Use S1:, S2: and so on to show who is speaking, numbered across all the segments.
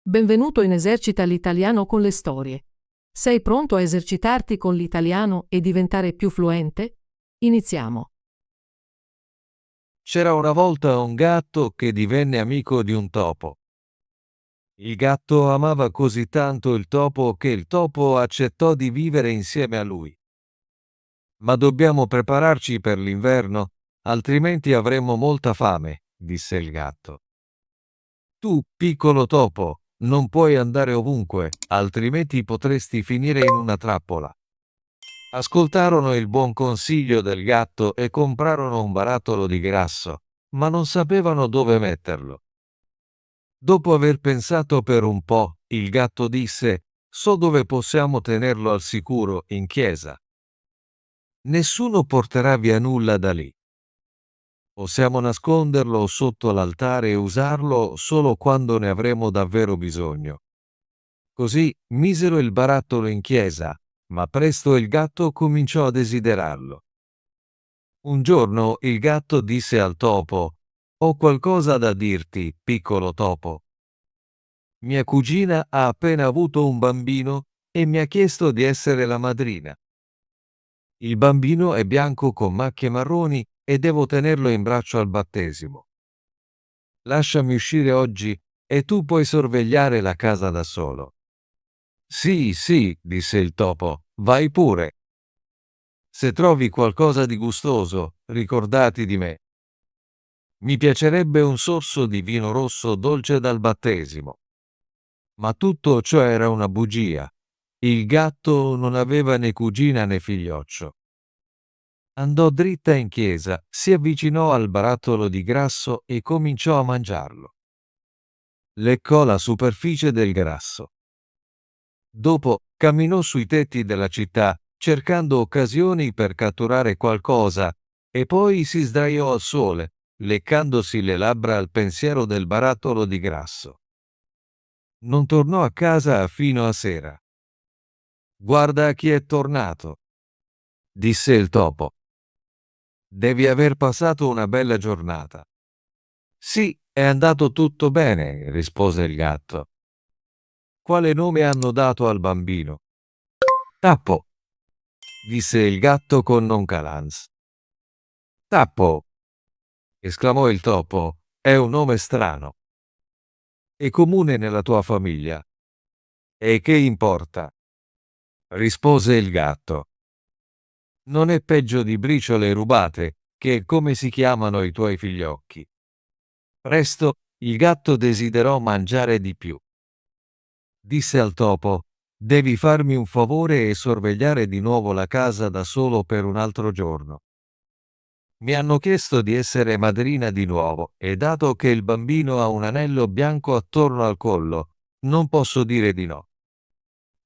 S1: Benvenuto in Esercita l'italiano con le storie. Sei pronto a esercitarti con l'italiano e diventare più fluente? Iniziamo.
S2: C'era una volta un gatto che divenne amico di un topo. Il gatto amava così tanto il topo che il topo accettò di vivere insieme a lui. Ma dobbiamo prepararci per l'inverno, altrimenti avremo molta fame, disse il gatto. Tu, piccolo topo, non puoi andare ovunque, altrimenti potresti finire in una trappola. Ascoltarono il buon consiglio del gatto e comprarono un barattolo di grasso, ma non sapevano dove metterlo. Dopo aver pensato per un po', il gatto disse: "So dove possiamo tenerlo al sicuro, in chiesa. Nessuno porterà via nulla da lì. Possiamo nasconderlo sotto l'altare e usarlo solo quando ne avremo davvero bisogno." Così misero il barattolo in chiesa, ma presto il gatto cominciò a desiderarlo. Un giorno il gatto disse al topo: "Ho qualcosa da dirti, piccolo topo. Mia cugina ha appena avuto un bambino e mi ha chiesto di essere la madrina. Il bambino è bianco con macchie marroni e devo tenerlo in braccio al battesimo. Lasciami uscire oggi e tu puoi sorvegliare la casa da solo." "Sì, sì", disse il topo, "vai pure. Se trovi qualcosa di gustoso, ricordati di me. Mi piacerebbe un sorso di vino rosso dolce dal battesimo." Ma tutto ciò era una bugia. Il gatto non aveva né cugina né figlioccio. Andò dritta in chiesa, si avvicinò al barattolo di grasso e cominciò a mangiarlo. Leccò la superficie del grasso. Dopo camminò sui tetti della città, cercando occasioni per catturare qualcosa, e poi si sdraiò al sole, leccandosi le labbra al pensiero del barattolo di grasso. Non tornò a casa fino a sera. "Guarda chi è tornato", disse il topo. "Devi aver passato una bella giornata." "Sì, è andato tutto bene", rispose il gatto. "Quale nome hanno dato al bambino?" "Tappo", disse il gatto con nonchalance. "Tappo", esclamò il topo, "è un nome strano. È comune nella tua famiglia." "E che importa?" rispose il gatto. "Non è peggio di briciole rubate, che è come si chiamano i tuoi figliocchi." Presto il gatto desiderò mangiare di più. Disse al topo: "Devi farmi un favore e sorvegliare di nuovo la casa da solo per un altro giorno. Mi hanno chiesto di essere madrina di nuovo e dato che il bambino ha un anello bianco attorno al collo, non posso dire di no."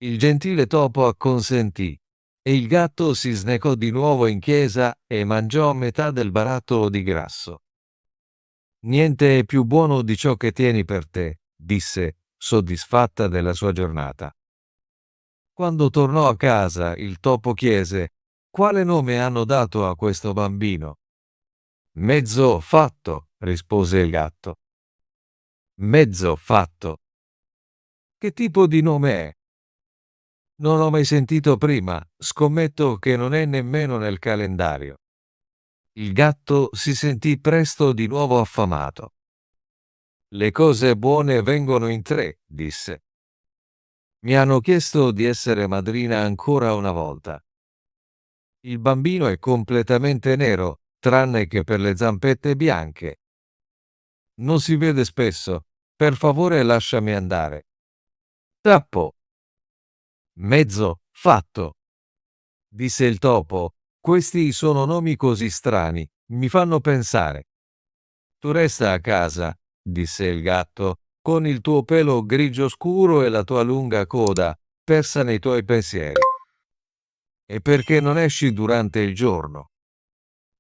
S2: Il gentile topo acconsentì e il gatto si snecò di nuovo in chiesa e mangiò metà del barattolo di grasso. "Niente è più buono di ciò che tieni per te", disse, soddisfatta della sua giornata. Quando tornò a casa, il topo chiese: "Quale nome hanno dato a questo bambino?" "Mezzo fatto", rispose il gatto. "Mezzo fatto. Che tipo di nome è?" "Non l'ho mai sentito prima, scommetto che non è nemmeno nel calendario." Il gatto si sentì presto di nuovo affamato. "Le cose buone vengono in tre", disse. "Mi hanno chiesto di essere madrina ancora una volta. Il bambino è completamente nero, tranne che per le zampette bianche. Non si vede spesso. Per favore lasciami andare." "Tappo." "Mezzo fatto", disse il topo. "Questi sono nomi così strani, mi fanno pensare." "Tu resta a casa", disse il gatto, "con il tuo pelo grigio scuro e la tua lunga coda, persa nei tuoi pensieri. E perché non esci durante il giorno?"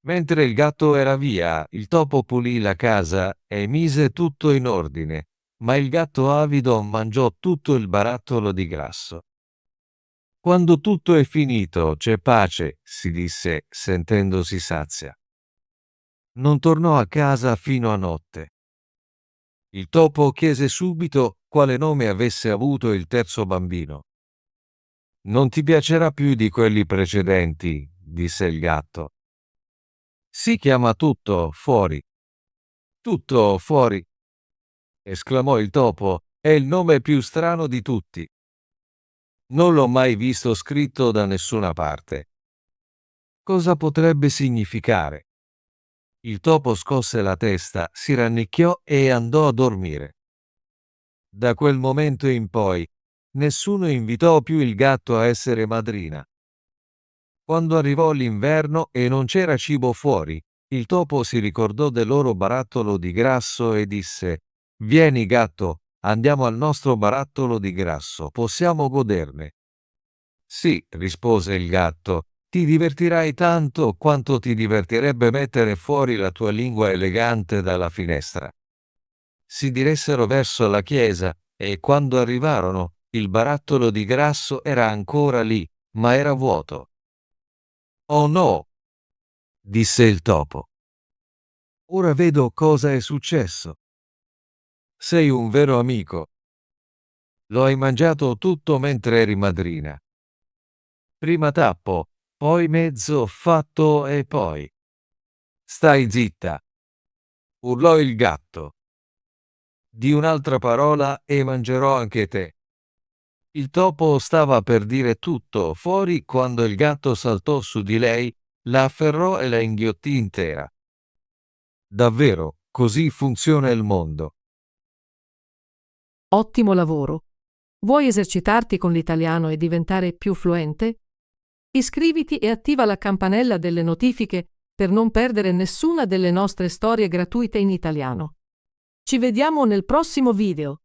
S2: Mentre il gatto era via, il topo pulì la casa e mise tutto in ordine, ma il gatto avido mangiò tutto il barattolo di grasso. "Quando tutto è finito, c'è pace", si disse, sentendosi sazia. Non tornò a casa fino a notte. Il topo chiese subito: quale nome avesse avuto il terzo bambino. Non ti piacerà più di quelli precedenti, disse il gatto. Si chiama Tutto fuori. Tutto fuori, esclamò il topo, è il nome più strano di tutti. Non l'ho mai visto scritto da nessuna parte. Cosa potrebbe significare? Il topo scosse la testa, si rannicchiò e andò a dormire. Da quel momento in poi, nessuno invitò più il gatto a essere madrina. Quando arrivò l'inverno e non c'era cibo fuori, il topo si ricordò del loro barattolo di grasso e disse: «Vieni, gatto, andiamo al nostro barattolo di grasso, possiamo goderne». «Sì», rispose il gatto, «ti divertirai tanto quanto ti divertirebbe mettere fuori la tua lingua elegante dalla finestra». Si diressero verso la chiesa e quando arrivarono, il barattolo di grasso era ancora lì, ma era vuoto. «Oh no!» disse il topo. «Ora vedo cosa è successo. Sei un vero amico. Lo hai mangiato tutto mentre eri madrina. Prima tappo, poi mezzo fatto e poi». «Stai zitta!» urlò il gatto. «Di un'altra parola e mangerò anche te». Il topo stava per dire tutto fuori quando il gatto saltò su di lei, la afferrò e la inghiottì intera. Davvero, così funziona il mondo.
S1: Ottimo lavoro! Vuoi esercitarti con l'italiano e diventare più fluente? Iscriviti e attiva la campanella delle notifiche per non perdere nessuna delle nostre storie gratuite in italiano. Ci vediamo nel prossimo video!